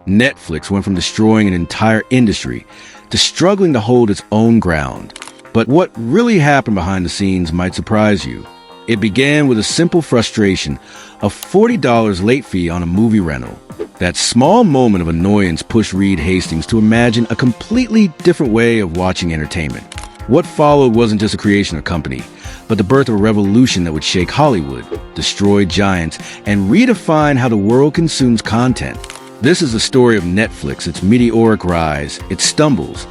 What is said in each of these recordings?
Netflix went from destroying an entire industry to struggling to hold its own ground. But what really happened behind the scenes might surprise you. It began with a simple frustration, a $40 late fee on a movie rental. That small moment of annoyance pushed Reed Hastings to imagine a completely different way of watching entertainment. What followed wasn't just a creation of a company, but the birth of a revolution that would shake Hollywood, destroy giants, and redefine how the world consumes content. This is the story of Netflix, its meteoric rise, its stumbles,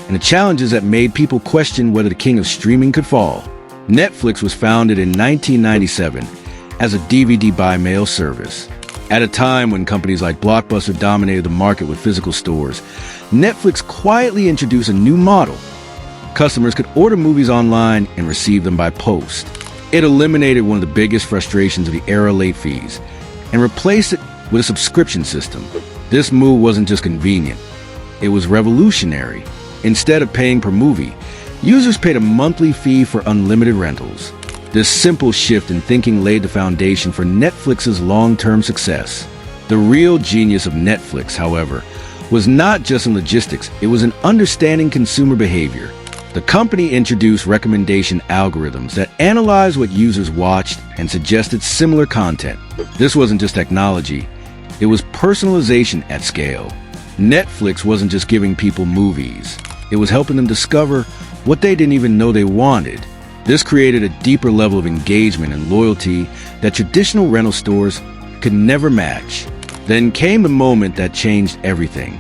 and the challenges that made people question whether the king of streaming could fall. Netflix was founded in 1997 as a DVD by mail service. At a time when companies like Blockbuster dominated the market with physical stores, Netflix quietly introduced a new model. Customers could order movies online and receive them by post. It eliminated one of the biggest frustrations of the era, late fees, and replaced it with a subscription system. This move wasn't just convenient, it was revolutionary. Instead of paying per movie, users paid a monthly fee for unlimited rentals. This simple shift in thinking laid the foundation for Netflix's long-term success. The real genius of Netflix, however, was not just in logistics, it was in understanding consumer behavior. The company introduced recommendation algorithms that analyzed what users watched and suggested similar content. This wasn't just technology, it was personalization at scale. Netflix wasn't just giving people movies, it was helping them discover what they didn't even know they wanted. This created a deeper level of engagement and loyalty that traditional rental stores could never match. Then came the moment that changed everything: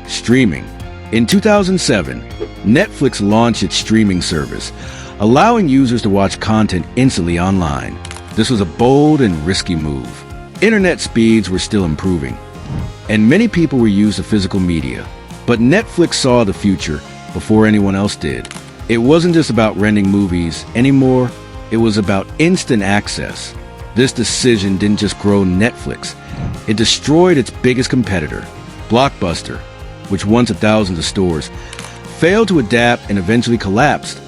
streaming. In 2007, Netflix launched its streaming service, allowing users to watch content instantly online. This was a bold and risky move. Internet speeds were still improving, and many people were used to physical media. But Netflix saw the future before anyone else did. It wasn't just about renting movies anymore, it was about instant access. This decision didn't just grow Netflix, it destroyed its biggest competitor, Blockbuster, which once had thousands of stores, failed to adapt and eventually collapsed,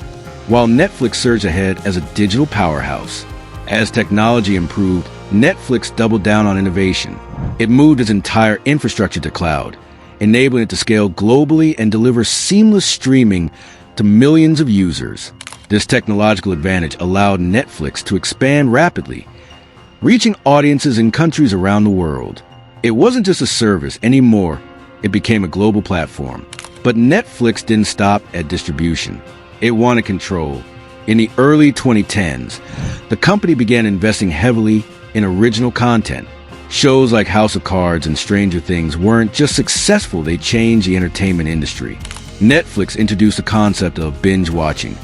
while Netflix surged ahead as a digital powerhouse. As technology improved, Netflix doubled down on innovation. It moved its entire infrastructure to cloud, enabling it to scale globally and deliver seamless streaming to millions of users. This technological advantage allowed Netflix to expand rapidly, reaching audiences in countries around the world. It wasn't just a service anymore, it became a global platform. But Netflix didn't stop at distribution. It wanted control. In the early 2010s, the company began investing heavily in original content. Shows like House of Cards and Stranger Things weren't just successful, they changed the entertainment industry. Netflix introduced the concept of binge watching,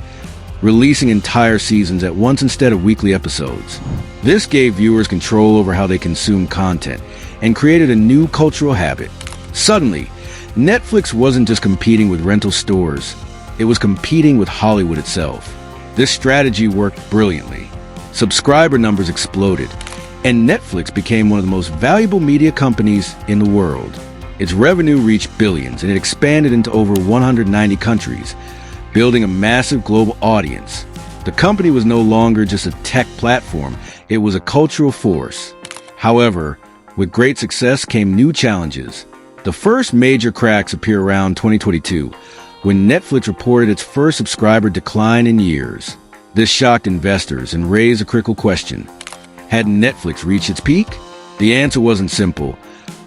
releasing entire seasons at once instead of weekly episodes. This gave viewers control over how they consume content and created a new cultural habit. Suddenly, Netflix wasn't just competing with rental stores, it was competing with Hollywood itself. This strategy worked brilliantly. Subscriber numbers exploded, and Netflix became one of the most valuable media companies in the world. Its revenue reached billions, and it expanded into over 190 countries, building a massive global audience. The company was no longer just a tech platform, it was a cultural force. However, with great success came new challenges. The first major cracks appear around 2022, when Netflix reported its first subscriber decline in years. This shocked investors and raised a critical question. Had Netflix reached its peak? The answer wasn't simple,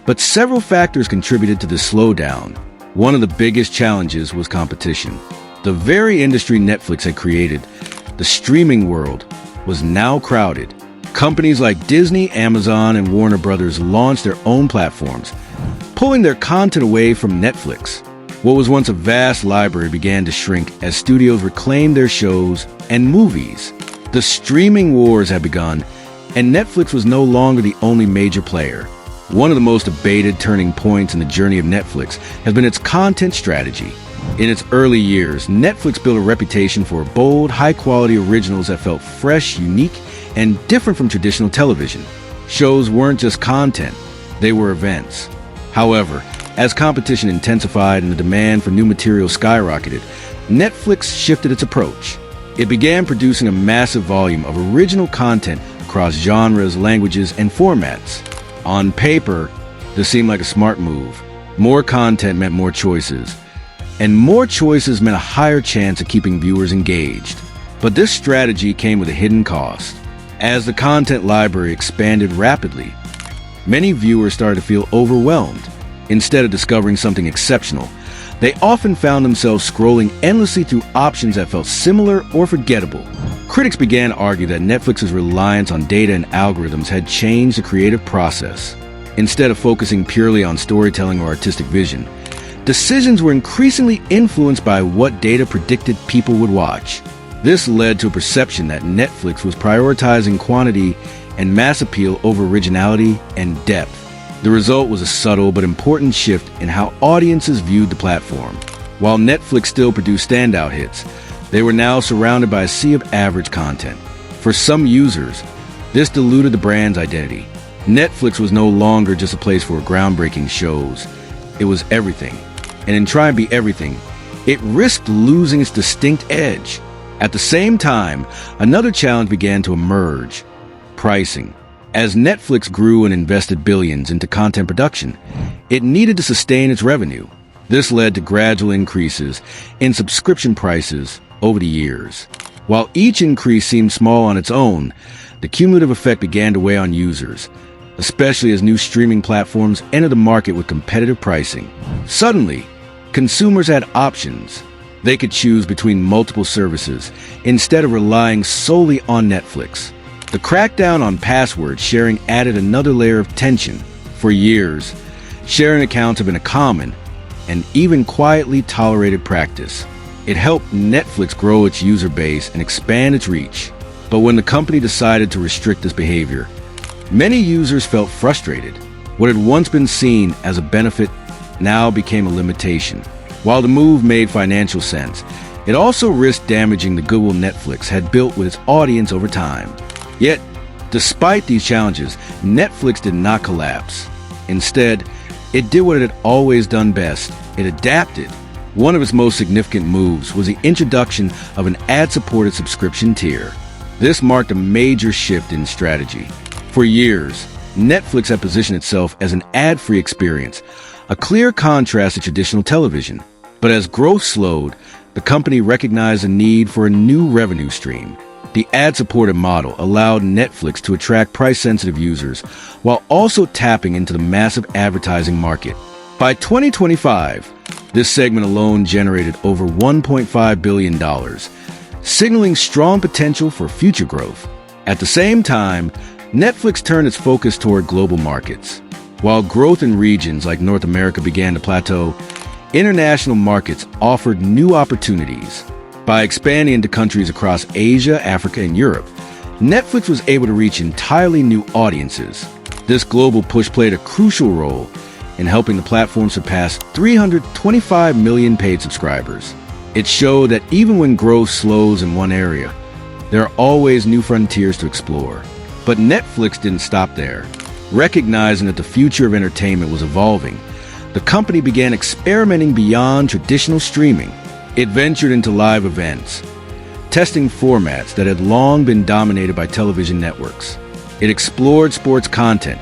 but several factors contributed to this slowdown. One of the biggest challenges was competition. The very industry Netflix had created, the streaming world, was now crowded. Companies like Disney, Amazon, and Warner Brothers launched their own platforms, pulling their content away from Netflix. What was once a vast library began to shrink as studios reclaimed their shows and movies. The streaming wars had begun, and Netflix was no longer the only major player. One of the most debated turning points in the journey of Netflix has been its content strategy. In its early years, Netflix built a reputation for bold, high-quality originals that felt fresh, unique, and different from traditional television. Shows weren't just content, they were events. However, as competition intensified and the demand for new material skyrocketed, Netflix shifted its approach. It began producing a massive volume of original content across genres, languages, and formats. On paper, this seemed like a smart move. More content meant more choices, and more choices meant a higher chance of keeping viewers engaged. But this strategy came with a hidden cost. As the content library expanded rapidly, many viewers started to feel overwhelmed. Instead of discovering something exceptional, they often found themselves scrolling endlessly through options that felt similar or forgettable. Critics began to argue that Netflix's reliance on data and algorithms had changed the creative process. Instead of focusing purely on storytelling or artistic vision, decisions were increasingly influenced by what data predicted people would watch. This led to a perception that Netflix was prioritizing quantity and mass appeal over originality and depth. The result was a subtle but important shift in how audiences viewed the platform. While Netflix still produced standout hits, they were now surrounded by a sea of average content. For some users, this diluted the brand's identity. Netflix was no longer just a place for groundbreaking shows. It was everything. And in trying to be everything, it risked losing its distinct edge. At the same time, another challenge began to emerge: pricing. As Netflix grew and invested billions into content production, it needed to sustain its revenue. This led to gradual increases in subscription prices over the years. While each increase seemed small on its own, the cumulative effect began to weigh on users, especially as new streaming platforms entered the market with competitive pricing. Suddenly, consumers had options. They could choose between multiple services instead of relying solely on Netflix. The crackdown on password sharing added another layer of tension. For years, sharing accounts have been a common and even quietly tolerated practice. It helped Netflix grow its user base and expand its reach. But when the company decided to restrict this behavior, many users felt frustrated. What had once been seen as a benefit now became a limitation. While the move made financial sense, it also risked damaging the goodwill Netflix had built with its audience over time. Yet, despite these challenges, Netflix did not collapse. Instead, it did what it had always done best: it adapted. One of its most significant moves was the introduction of an ad-supported subscription tier. This marked a major shift in strategy. For years, Netflix had positioned itself as an ad-free experience, a clear contrast to traditional television. But as growth slowed, the company recognized the need for a new revenue stream. The ad-supported model allowed Netflix to attract price-sensitive users while also tapping into the massive advertising market. By 2025, this segment alone generated over $1.5 billion, signaling strong potential for future growth. At the same time, Netflix turned its focus toward global markets. While growth in regions like North America began to plateau, international markets offered new opportunities. By expanding into countries across Asia, Africa, and Europe, Netflix was able to reach entirely new audiences. This global push played a crucial role in helping the platform surpass 325 million paid subscribers. It showed that even when growth slows in one area, there are always new frontiers to explore. But Netflix didn't stop there. Recognizing that the future of entertainment was evolving, the company began experimenting beyond traditional streaming. It ventured into live events, testing formats that had long been dominated by television networks. It explored sports content,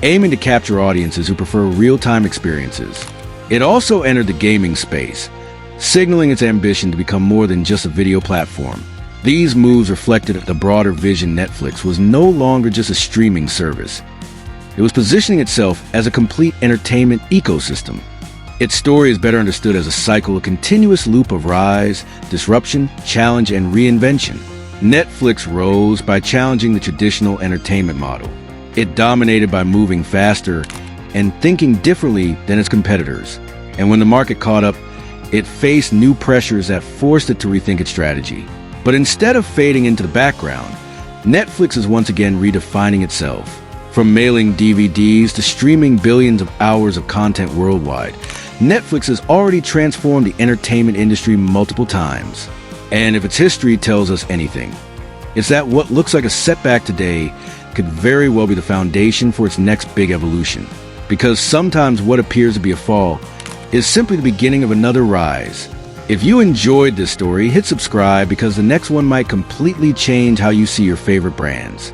aiming to capture audiences who prefer real-time experiences. It also entered the gaming space, signaling its ambition to become more than just a video platform. These moves reflected the broader vision. Netflix was no longer just a streaming service. It was positioning itself as a complete entertainment ecosystem. Its story is better understood as a cycle, a continuous loop of rise, disruption, challenge, and reinvention. Netflix rose by challenging the traditional entertainment model. It dominated by moving faster and thinking differently than its competitors. And when the market caught up, it faced new pressures that forced it to rethink its strategy. But instead of fading into the background, Netflix is once again redefining itself. From mailing DVDs to streaming billions of hours of content worldwide, Netflix has already transformed the entertainment industry multiple times. And if its history tells us anything, it's that what looks like a setback today could very well be the foundation for its next big evolution. Because sometimes what appears to be a fall is simply the beginning of another rise. If you enjoyed this story, hit subscribe because the next one might completely change how you see your favorite brands.